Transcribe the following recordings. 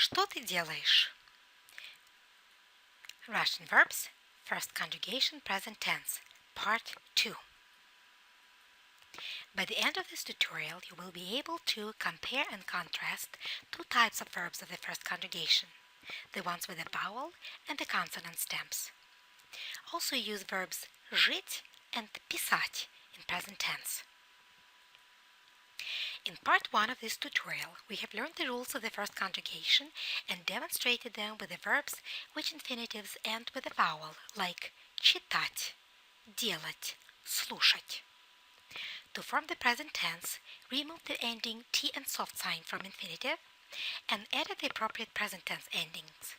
Что ты делаешь? Russian verbs, first conjugation, present tense, part 2. By the end of this tutorial, you will be able to compare and contrast two types of verbs of the first conjugation, the ones with the vowel and the consonant stems. Also use verbs жить and писать in present tense. In part 1 of this tutorial, we have learned the rules of the first conjugation and demonstrated them with the verbs which infinitives end with a vowel, like читать, делать, слушать. To form the present tense, remove the ending t and soft sign from infinitive and add the appropriate present tense endings.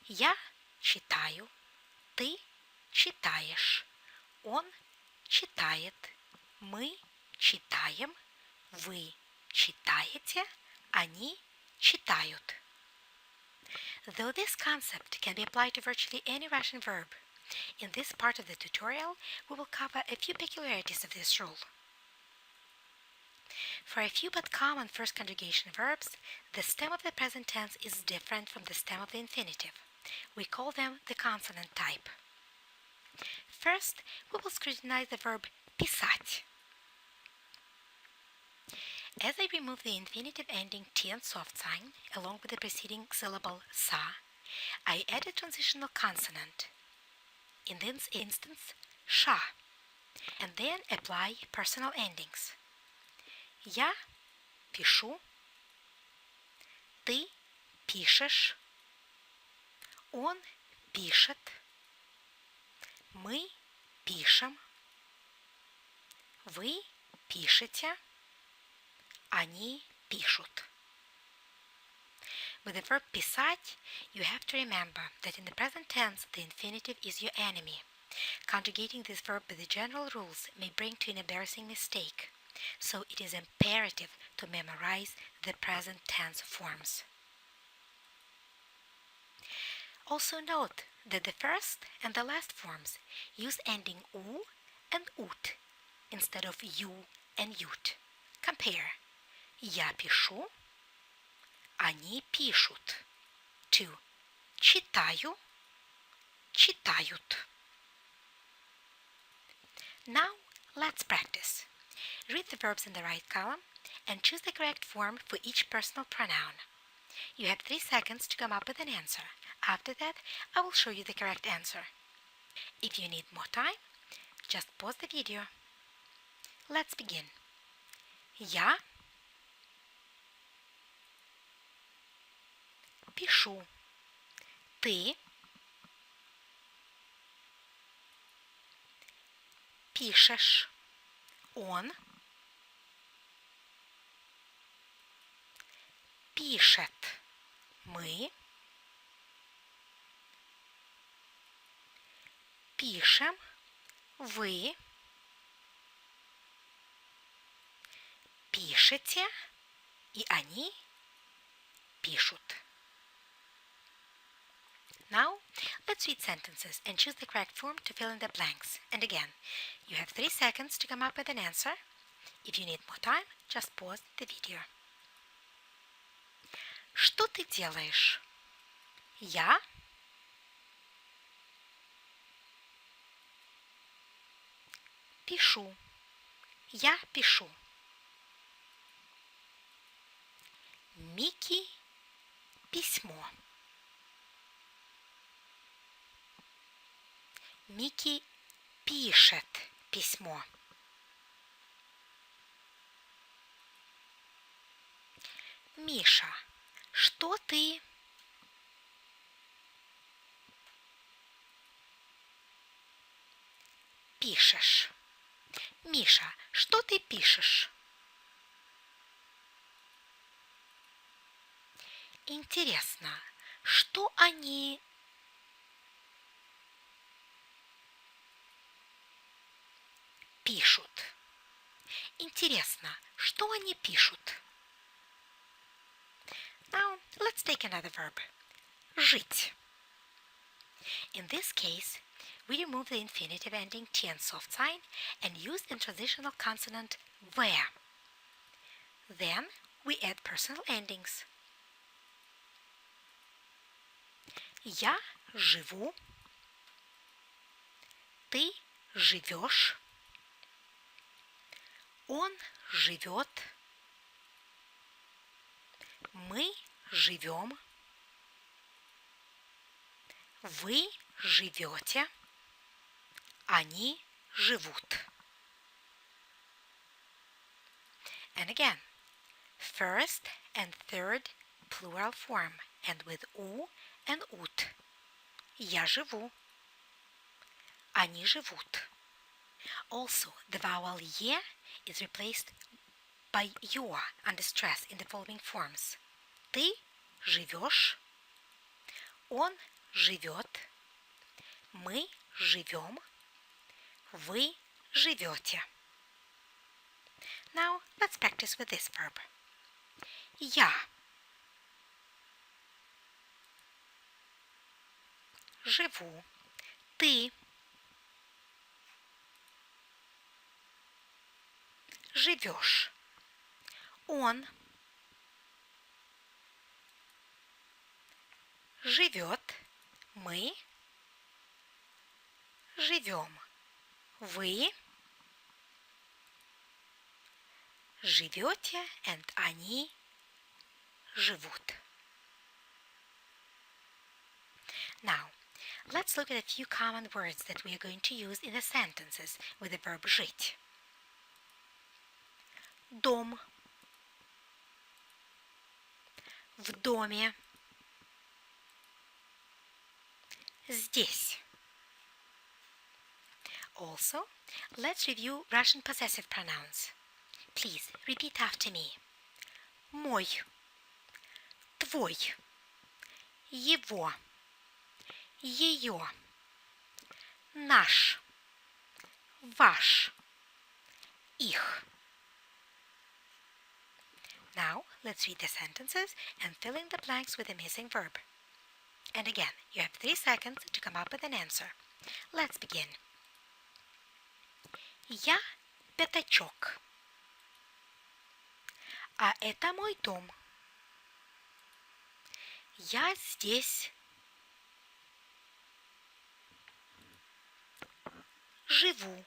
Я читаю, ты читаешь, он читает, мы читаем, вы читаете, они читают. Though this concept can be applied to virtually any Russian verb, in this part of the tutorial we will cover a few peculiarities of this rule. For a few but common first conjugation verbs, the stem of the present tense is different from the stem of the infinitive. We call them the consonant type. First, we will scrutinize the verb писать. As I remove the infinitive ending t and soft sign, along with the preceding syllable sa, I add a transitional consonant, in this instance ша, and then apply personal endings. Я пишу, ты пишешь, он пишет, мы пишем, вы пишете, они пишут. With the verb писать, you have to remember that in the present tense the infinitive is your enemy. Conjugating this verb with the general rules may bring to an embarrassing mistake, so it is imperative to memorize the present tense forms. Also note that the first and the last forms use ending u and ut instead of you and ют. Compare. Я пишу, они пишут. To читаю, читают. Now let's practice. Read the verbs in the right column and choose the correct form for each personal pronoun. You have 3 seconds to come up with an answer. After that, I will show you the correct answer. If you need more time, just pause the video. Let's begin. Я пишу. Ты пишешь. Он пишет. Мы пишем. Вы пишете. И они пишут. Now, let's read sentences and choose the correct form to fill in the blanks. And again, you have 3 seconds to come up with an answer. If you need more time, just pause the video. Что ты делаешь? Я пишу. Я пишу. Микки письмо. Микки пишет письмо. Миша, что ты пишешь? Миша, что ты пишешь? Интересно, что они пишут? Интересно, что они пишут? Now, let's take another verb. Жить. In this case, we remove the infinitive ending t and soft sign and use the transitional consonant where. Then we add personal endings. Я живу. Ты живешь. Он живет. Мы живем. Вы живете. Они живут. And again, first and third plural form, and with у and ут. Я живу. Они живут. Also, the vowel ye is replaced by your under stress in the following forms. Ты живешь. Он живет. Мы живем. Вы живете. Now, let's practice with this verb. Я живу. Ты живешь. Он живет. Мы живем. Вы живете, and они живут. Now, let's look at a few common words that we are going to use in the sentences with the verb жить. Дом. В доме. Здесь. Also, let's review Russian possessive pronouns. Please repeat after me. Мой. Твой. Его. Ее. Наш. Ваш. Их. Now, let's read the sentences and fill in the blanks with the missing verb. And again, you have 3 seconds to come up with an answer. Let's begin. Я пятачок. А это мой дом. Я здесь живу.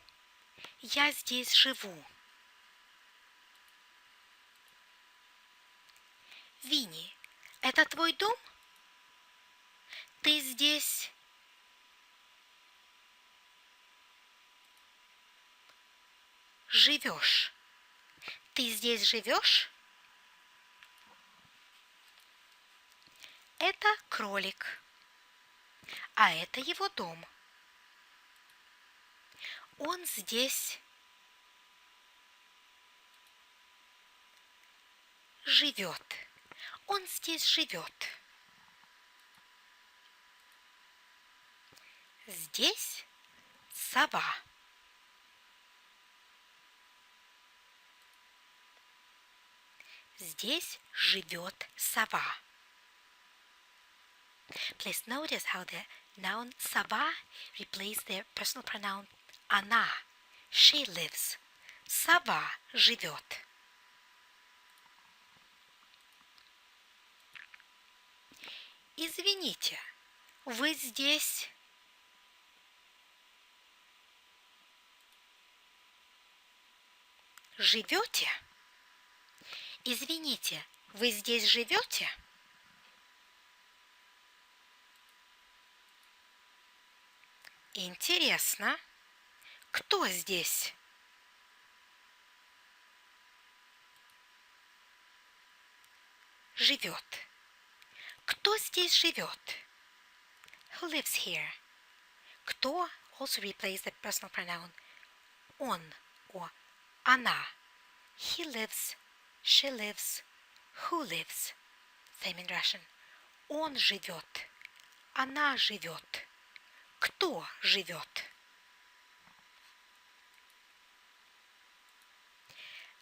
Я здесь живу. Винни, это твой дом? Ты здесь живешь. Ты здесь живешь? Это кролик, а это его дом. Он здесь живет. Он здесь живет. Здесь сова. Здесь живет сова. Please notice how the noun сова replaced the personal pronoun она. She lives. Сова живет. Извините, вы здесь живете? Извините, вы здесь живете? Интересно, кто здесь? Живет. Кто здесь живет? Who lives here? Кто also replaces the personal pronoun он or она. He lives, she lives, who lives. Same in Russian. Он живет, она живет. Кто живет?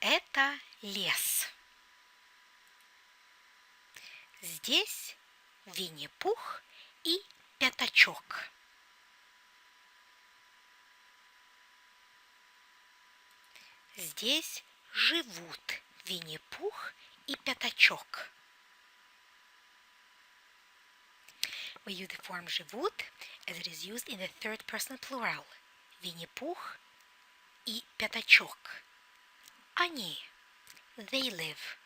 Это лес. Здесь Винни-Пух и Пятачок. Здесь живут Винни-Пух и Пятачок. We use the form живут as it is used in the third person plural. Винни-Пух и Пятачок. Они. They live.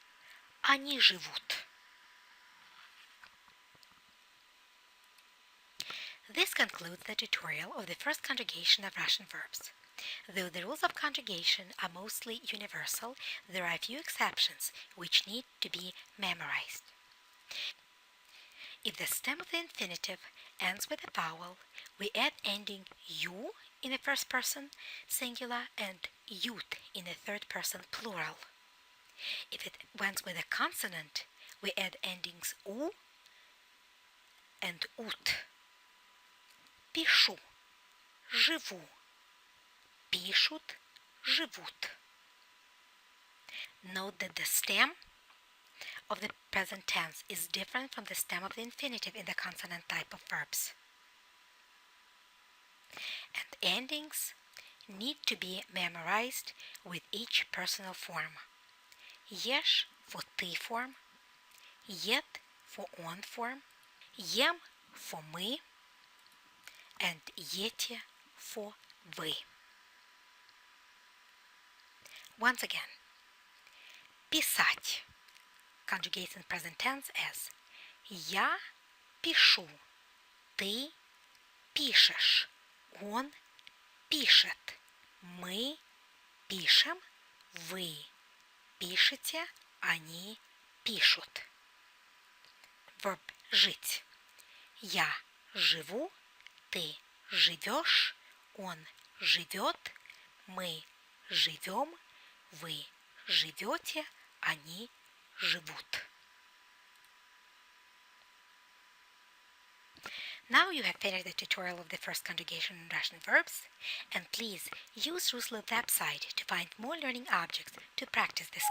Они живут. This concludes the tutorial of the first conjugation of Russian verbs. Though the rules of conjugation are mostly universal, there are a few exceptions which need to be memorized. If the stem of the infinitive ends with a vowel, we add ending "you" in the first person singular and "ют" in the third person plural. If it ends with a consonant, we add endings "у" and "ут". Пишу, живу. Пишут, живут. Note that the stem of the present tense is different from the stem of the infinitive in the consonant type of verbs. And endings need to be memorized with each personal form. Ешь for ты form, ед for он form, ем for мы, and ете for вы. Once again, писать conjugates in present tense as я пишу, ты пишешь, он пишет, мы пишем, вы пишете, они пишут. Verb жить. Я живу, ты живешь, он живет, мы живем, вы живете, они живут. Now you have finished the tutorial of the first conjugation in Russian verbs, and please use Ruslan website to find more learning objects to practice this.